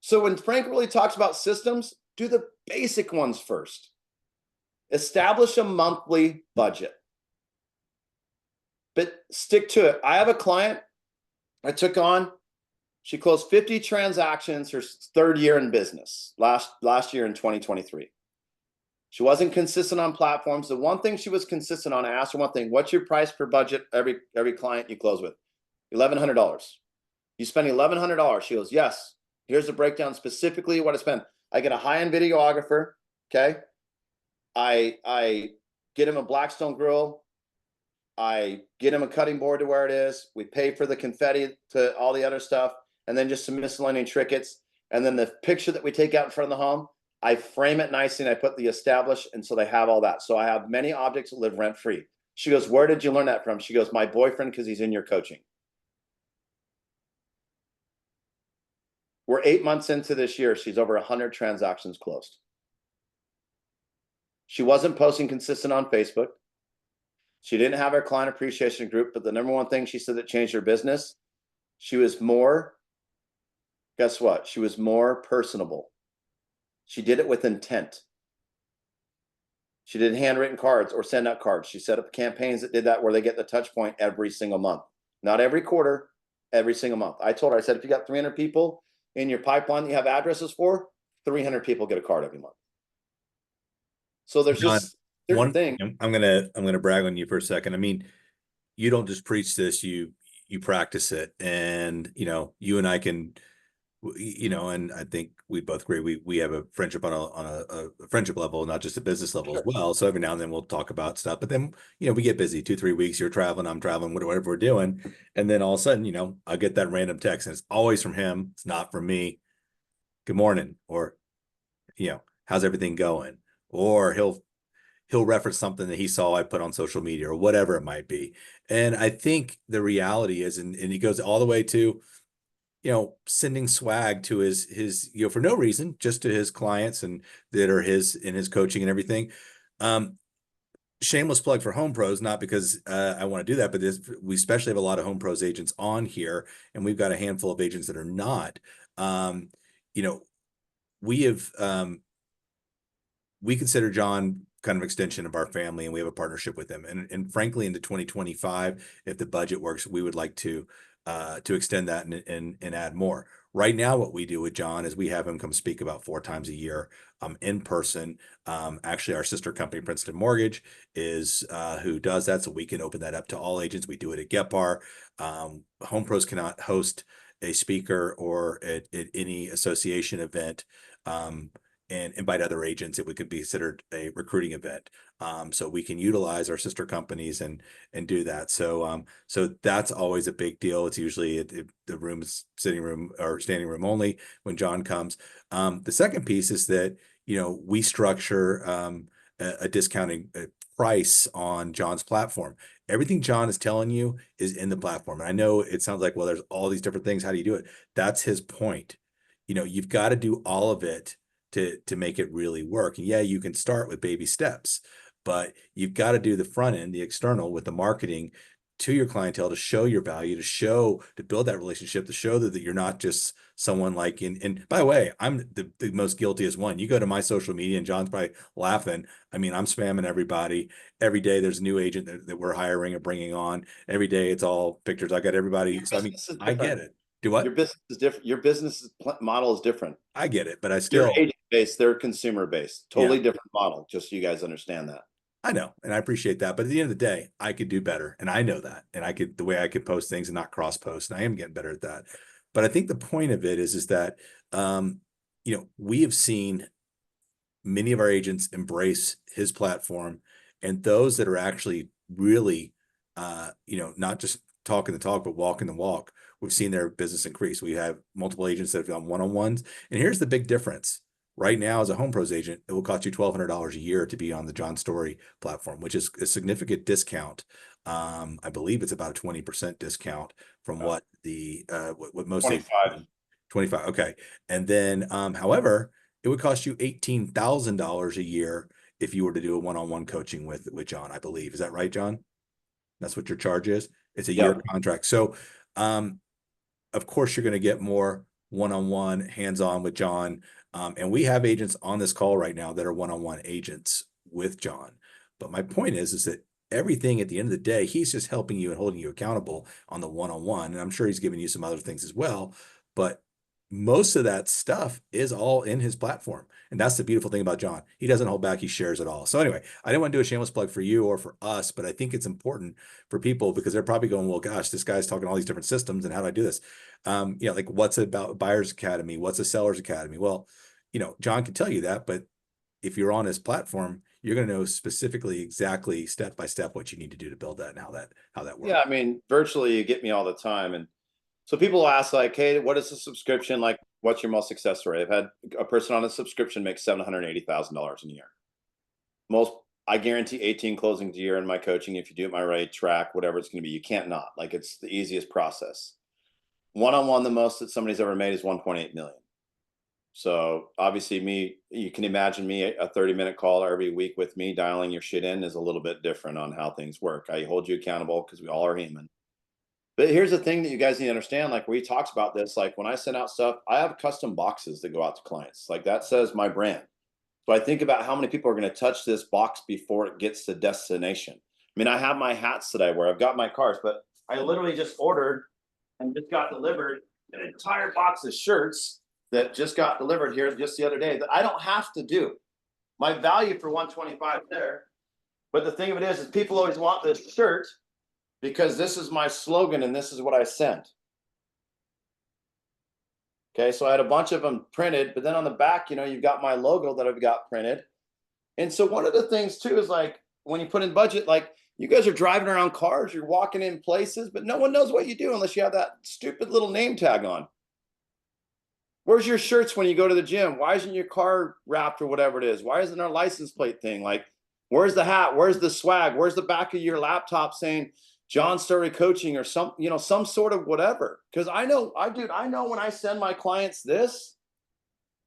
So when Frank really talks about systems, do the basic ones first. Establish a monthly budget, but stick to it. I have a client I took on. She closed 50 transactions her 3rd year in business, last year in 2023. She wasn't consistent on platforms. The one thing she was consistent on, I asked her one thing: what's your price per budget every client you close with? $1,100. You spend $1,100. She goes, yes. Here's the breakdown specifically what I spend. I get a high-end videographer. Okay. I get him a Blackstone grill. I get him a cutting board to where it is. We pay for the confetti, to all the other stuff, and then just some miscellaneous trinkets. And then the picture that we take out in front of the home, I frame it nicely and I put the established, and so they have all that. So I have many objects that live rent free. She goes, where did you learn that from? She goes, my boyfriend, because he's in your coaching. We're 8 months into this year. She's over 100 transactions closed. She wasn't posting consistent on Facebook. She didn't have her client appreciation group, but the number one thing she said that changed her business, she was more, guess what? She was more personable. She did it with intent. She did handwritten cards or send out cards. She set up campaigns that did that, where they get the touch point every single month. Not every quarter, every single month. I told her, I said, if you got 300 people in your pipeline that you have addresses for, 300 people get a card every month. So there's John, just certain things. I'm gonna brag on you for a second. I mean, you don't just preach this, you practice it. And you and I can, and I think we both agree, we have a friendship on a friendship level, not just a business level as well. So every now and then we'll talk about stuff, but then we get busy 2-3 weeks, you're traveling, I'm traveling, whatever we're doing, and then all of a sudden I get that random text, and it's always from him, it's not from me. Good morning, or how's everything going? Or he'll reference something that he saw I put on social media, or whatever it might be. And I think the reality is, and he goes all the way to, sending swag to his, for no reason, just to his clients and that are in his coaching and everything. Shameless plug for Home Pros, not because I want to do that, but we especially have a lot of Home Pros agents on here, and we've got a handful of agents that are not. We have, we consider Jon kind of extension of our family, and we have a partnership with him. And frankly, into 2025, if the budget works, we would like to extend that and add more. Right now, what we do with Jon is we have him come speak about 4 times a year in person. Actually, our sister company, Princeton Mortgage, is who does that, so we can open that up to all agents. We do it at Get Bar. Home Pros cannot host a speaker or at any association event. And invite other agents, it would be considered a recruiting event. So we can utilize our sister companies and do that. So that's always a big deal. It's usually the room is sitting room or standing room only when Jon comes. The second piece is that we structure a discounting price on Jon's platform. Everything Jon is telling you is in the platform. And I know it sounds like, well, there's all these different things. How do you do it? That's his point. You've got to do all of it to make it really work. And yeah, you can start with baby steps. but you've got to do the front end, the external, with the marketing to your clientele to show your value, to build that relationship, to show that you're not just someone like and by the way, I'm the most guiltiest one. You go to my social media and John's probably laughing. I mean, I'm spamming everybody. Every day there's a new agent that we're hiring or bringing on. Every day it's all pictures. I got everybody. Your So I mean, business is I different. get it. Do Your what? business is different. Your business model is different. I get it, but I You're still, agent based, they're consumer based. yeah. Totally different model. Just so you guys understand that. I know, and I appreciate that. But at the end of the day, I could do better. And I know that. And the way I could post things and not cross post. And I am getting better at that. But I think the point of it is that, um, we have seen many of our agents embrace his platform, and those that are actually really, not just talking the talk, but walking the walk, we've seen their business increase. We have multiple agents that have done one-on-ones. And here's the big difference. Right now, as a home pros agent, it will cost you $1,200 a year to be on the Jon Storey platform, which is a significant discount. I believe it's about a 20% discount from what most agents 25. 25. Okay. And then, however, it would cost you $18,000 a year if you were to do a one-on-one coaching with Jon, I believe. Is that right, Jon? That's what your charge is? It's a year Yep. contract. So, of course, you're going to get more one-on-one, hands-on with Jon. And we have agents on this call right now that are one-on-one agents with Jon. But my point is that everything at the end of the day, he's just helping you and holding you accountable on the one-on-one. And I'm sure he's giving you some other things as well. But most of that stuff is all in his platform. And that's the beautiful thing about Jon. He doesn't hold back. He shares it all. So anyway, I didn't want to do a shameless plug for you or for us, but I think it's important for people because they're probably going, well, gosh, this guy's talking all these different systems and how do I do this? Like what's about Buyer's Academy? What's a Seller's Academy? Well, Jon can tell you that, but if you're on his platform, you're going to know specifically exactly step by step what you need to do to build that and how that works. Yeah, I mean, virtually you get me all the time. And so people ask like, hey, what is a subscription? Like, what's your most success rate? I've had a person on a subscription make $780,000 a year. I guarantee 18 closings a year in my coaching. If you do it my right track, whatever it's going to be, you can't not. Like, it's the easiest process. One-on-one, the most that somebody's ever made is 1.8 million. So obviously you can imagine me, a 30-minute call every week with me dialing your shit in is a little bit different on how things work. I hold you accountable because we all are human. But here's the thing that you guys need to understand, like we talked about this, like when I send out stuff, I have custom boxes that go out to clients. Like that says my brand. So I think about how many people are going to touch this box before it gets to destination. I mean, I have my hats that I wear. I've got my cars, but I literally just ordered and just got delivered an entire box of shirts that just got delivered here just the other day that I don't have to do. My value for 125 there. But the thing of it is people always want this shirt because this is my slogan and this is what I sent. Okay, so I had a bunch of them printed, but then on the back, you've got my logo that I've got printed. And so one of the things too is like when you put in budget, like you guys are driving around cars, you're walking in places, but no one knows what you do unless you have that stupid little name tag on. Where's your shirts when you go to the gym? Why isn't your car wrapped or whatever it is? Why isn't our license plate thing? Like, where's the hat? Where's the swag? Where's the back of your laptop saying Jon Storey coaching or some sort of whatever? Because I know when I send my clients this,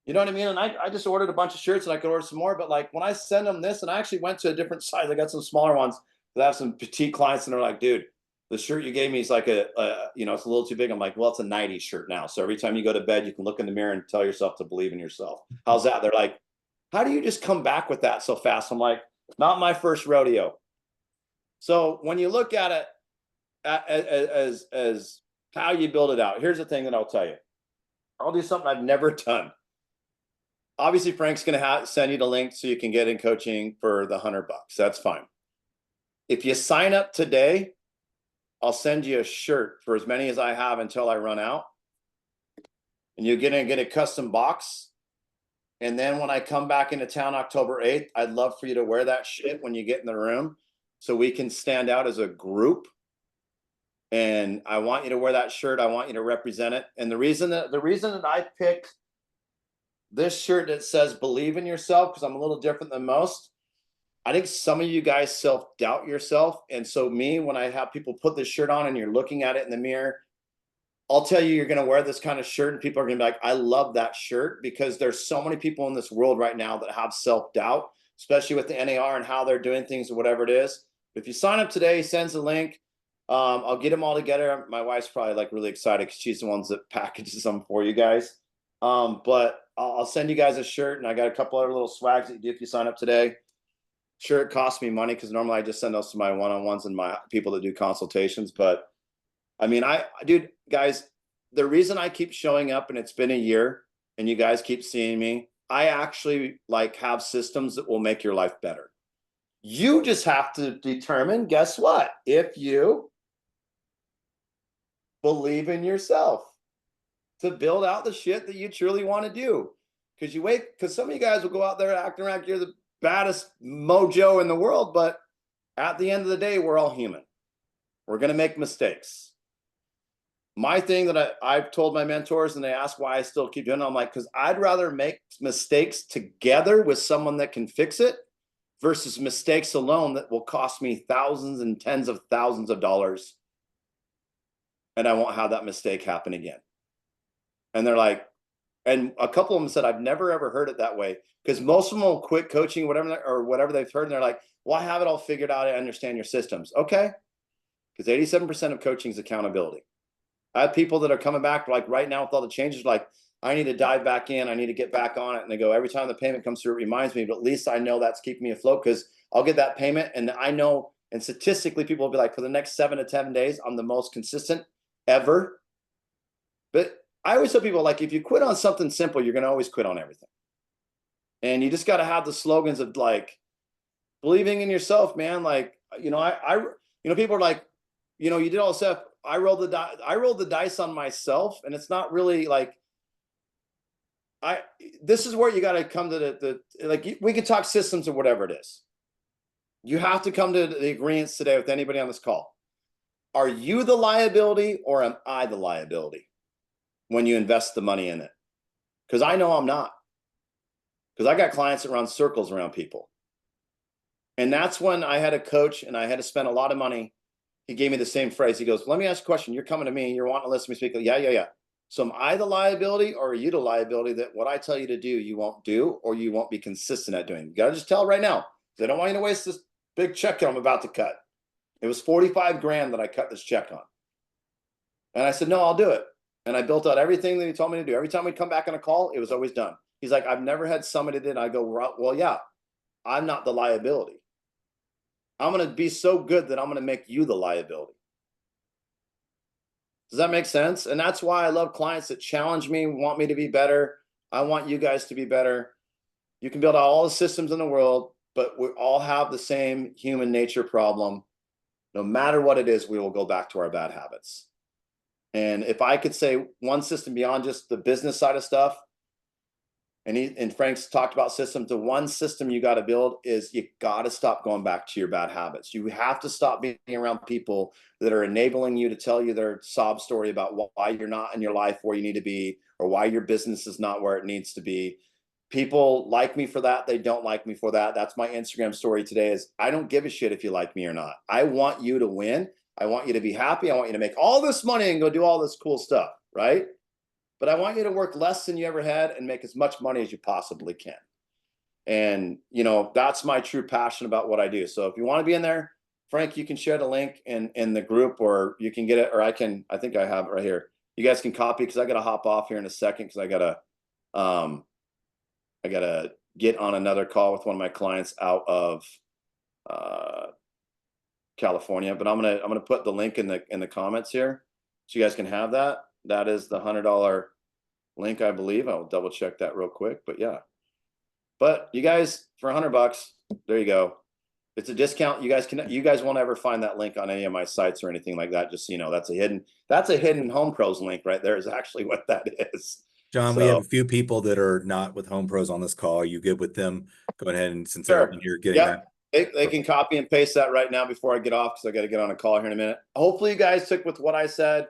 you know what I mean? And I just ordered a bunch of shirts and I could order some more, but like when I send them this, and I actually went to a different size, I got some smaller ones that I have some petite clients and they're like, dude, the shirt you gave me is like it's a little too big. I'm like, well, it's a 90s shirt now. So every time you go to bed, you can look in the mirror and tell yourself to believe in yourself. How's that? They're like, how do you just come back with that so fast? I'm like, not my first rodeo. So when you look at it as how you build it out, here's the thing that I'll tell you. I'll do something I've never done. Obviously, Frank's going to send you the link so you can get in coaching for the $100. That's fine. If you sign up today, I'll send you a shirt for as many as I have until I run out. And you're going to get a custom box. And then when I come back into town October 8th, I'd love for you to wear that shit when you get in the room so we can stand out as a group. And I want you to wear that shirt. I want you to represent it. And the reason that I picked this shirt that says believe in yourself, because I'm a little different than most, I think some of you guys self-doubt yourself. And so when I have people put this shirt on and you're looking at it in the mirror, I'll tell you, you're going to wear this kind of shirt and people are going to be like, I love that shirt, because there's so many people in this world right now that have self-doubt especially with the NAR and how they're doing things or whatever it is. If you sign up today, sends a link. I'll get them all together. My wife's probably like really excited because she's the ones that packages them for you guys. But I'll send you guys a shirt, and I got a couple other little swags that you do if you sign up today. Sure, it costs me money because normally I just send those to my one-on-ones and my people that do consultations. But I mean, dude, guys, the reason I keep showing up, and it's been a year, and you guys keep seeing me, I actually like have systems that will make your life better. You just have to determine, guess what? If you believe in yourself to build out the shit that you truly want to do. Because some of you guys will go out there acting like you're the baddest mojo in the world, but at the end of the day, we're all human. We're going to make mistakes. My thing that I've told my mentors, and they ask why I still keep doing it, I'm like, because I'd rather make mistakes together with someone that can fix it versus mistakes alone that will cost me thousands and tens of thousands of dollars. And I won't have that mistake happen again. And they're like, and a couple of them said, I've never ever heard it that way. Because most of them will quit coaching, whatever they've heard, and they're like, well, I have it all figured out. I understand your systems. Okay. Because 87% of coaching is accountability. I have people that are coming back like right now with all the changes, like, I need to dive back in. I need to get back on it. And they go, every time the payment comes through, it reminds me, but at least I know that's keeping me afloat because I'll get that payment. And I know, and statistically, people will be like, for the next 7 to 10 days, I'm the most consistent ever. But I always tell people, like, if you quit on something simple, you're going to always quit on everything. And you just got to have the slogans of like believing in yourself, man. Like, people are like, you did all this stuff. I rolled the dice on myself, and it's not really like, this is where you got to come to we can talk systems or whatever it is. You have to come to the agreements today with anybody on this call. Are you the liability or am I the liability when you invest the money in it? Because I know I'm not. Because I got clients that run circles around people. And that's when I had a coach and I had to spend a lot of money. He gave me the same phrase. He goes, let me ask you a question. You're coming to me. You're wanting to listen to me speak. Yeah. So am I the liability or are you the liability that what I tell you to do, you won't do, or you won't be consistent at doing? You got to just tell right now. Because I don't want you to waste this big check I'm about to cut. It was 45 grand that I cut this check on. And I said, no, I'll do it. And I built out everything that he told me to do. Every time we'd come back on a call, it was always done. He's like, I've never had somebody that I go, well, yeah, I'm not the liability. I'm going to be so good that I'm going to make you the liability. Does that make sense? And that's why I love clients that challenge me, want me to be better. I want you guys to be better. You can build out all the systems in the world, but we all have the same human nature problem. No matter what it is, we will go back to our bad habits. And if I could say one system beyond just the business side of stuff, and Frank's talked about systems, the one system you got to build is you got to stop going back to your bad habits. You have to stop being around people that are enabling you to tell you their sob story about why you're not in your life where you need to be, or why your business is not where it needs to be. People like me for that. They don't like me for that. That's my Instagram story today is I don't give a shit if you like me or not. I want you to win. I want you to be happy. I want you to make all this money and go do all this cool stuff, right? But I want you to work less than you ever had and make as much money as you possibly can. And, that's my true passion about what I do. So if you want to be in there, Frank, you can share the link in the group, or you can get it, or I think I have it right here. You guys can copy, because I got to hop off here in a second, because I got to get on another call with one of my clients out of California. But I'm gonna put the link in the comments here, so you guys can have that. That is the $100 link, I believe. I'll double check that real quick, but yeah. But you guys, for $100, there you go. It's a discount. You guys won't ever find that link on any of my sites or anything like that. Just so you know, that's a hidden Home Pros link right there. Is actually what that is. John, we have a few people that are not with Home Pros on this call. Are you good with them? Go ahead, and since Sure. everyone here getting that. They can copy and paste that right now before I get off, because I got to get on a call here in a minute. Hopefully you guys took with what I said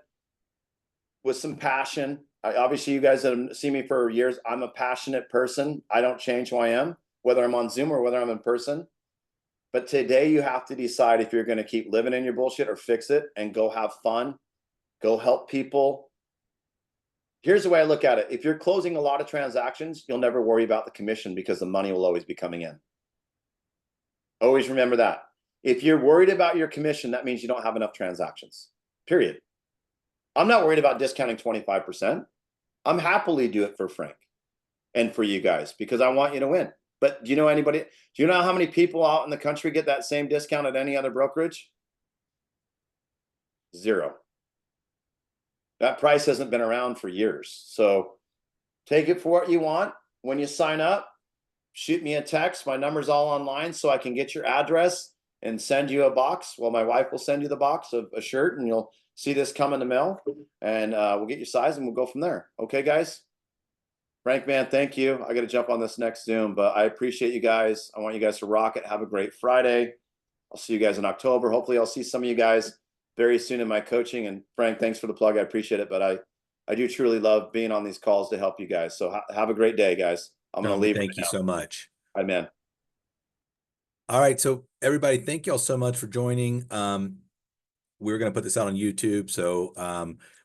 with some passion. Obviously, you guys that have seen me for years, I'm a passionate person. I don't change who I am, whether I'm on Zoom or whether I'm in person. But today you have to decide if you're going to keep living in your bullshit or fix it and go have fun, go help people. Here's the way I look at it. If you're closing a lot of transactions, you'll never worry about the commission, because the money will always be coming in. Always remember that. If you're worried about your commission, that means you don't have enough transactions, period. I'm not worried about discounting 25%. I'm happily do it for Frank and for you guys because I want you to win. But do you know anybody? Do you know how many people out in the country get that same discount at any other brokerage? Zero. That price hasn't been around for years. So take it for what you want. When you sign up, shoot me a text. My number's all online so I can get your address and send you a box. Well, my wife will send you the box of a shirt and you'll see this come in the mail and we'll get your size and we'll go from there. Okay, guys? Frank, man, thank you. I got to jump on this next Zoom, but I appreciate you guys. I want you guys to rock it. Have a great Friday. I'll see you guys in October. Hopefully I'll see some of you guys very soon in my coaching. And Frank, thanks for the plug. I appreciate it. But I do truly love being on these calls to help you guys. So have a great day, guys. I'm going to leave. Thank you so much. Bye, man. All right. So everybody, thank y'all so much for joining. We're going to put this out on YouTube. So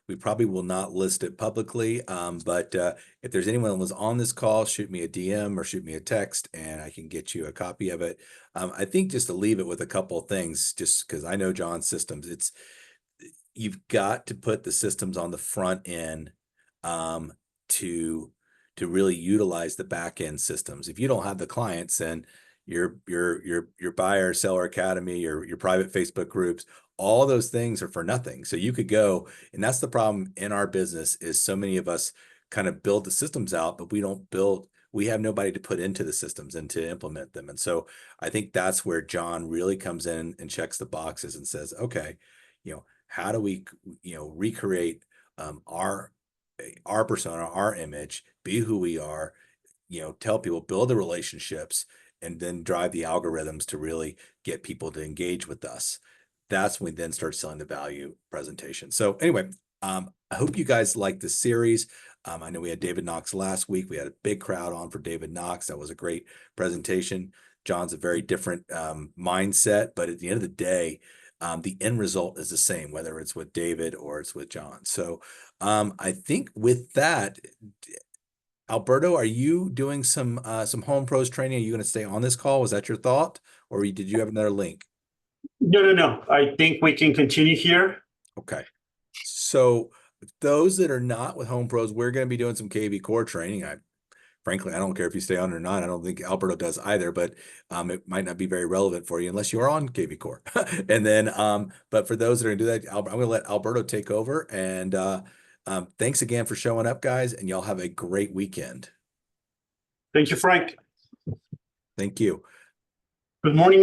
we probably will not list it publicly. But if there's anyone that was on this call, shoot me a DM or shoot me a text and I can get you a copy of it. I think just to leave it with a couple of things, just because I know Jon's systems, you've got to put the systems on the front end to really utilize the back end systems. If you don't have the clients, then your buyer seller academy, your private Facebook groups, all those things are for nothing. So you could go, and that's the problem in our business is so many of us kind of build the systems out, but we have nobody to put into the systems and to implement them. And so I think that's where Jon really comes in and checks the boxes and says, okay, how do we, recreate our persona, our image, be who we are, tell people, build the relationships, and then drive the algorithms to really get people to engage with us. That's when we then start selling the value presentation. So anyway, I hope you guys like this series. I know we had David Knox last week. We had a big crowd on for David Knox. That was a great presentation. Jon's a very different mindset, but at the end of the day, the end result is the same, whether it's with David or it's with Jon. So I think with that, Alberto, are you doing some home pros training? Are you going to stay on this call? Was that your thought, or did you have another link? No. I think we can continue here. Okay. So those that are not with home pros, we're going to be doing some KV core training. Frankly, I don't care if you stay on or not. I don't think Alberto does either, but it might not be very relevant for you unless you are on KV Core. And then, but for those that are going to do that, I'm going to let Alberto take over. And thanks again for showing up, guys. And y'all have a great weekend. Thank you, Frank. Thank you. Good morning,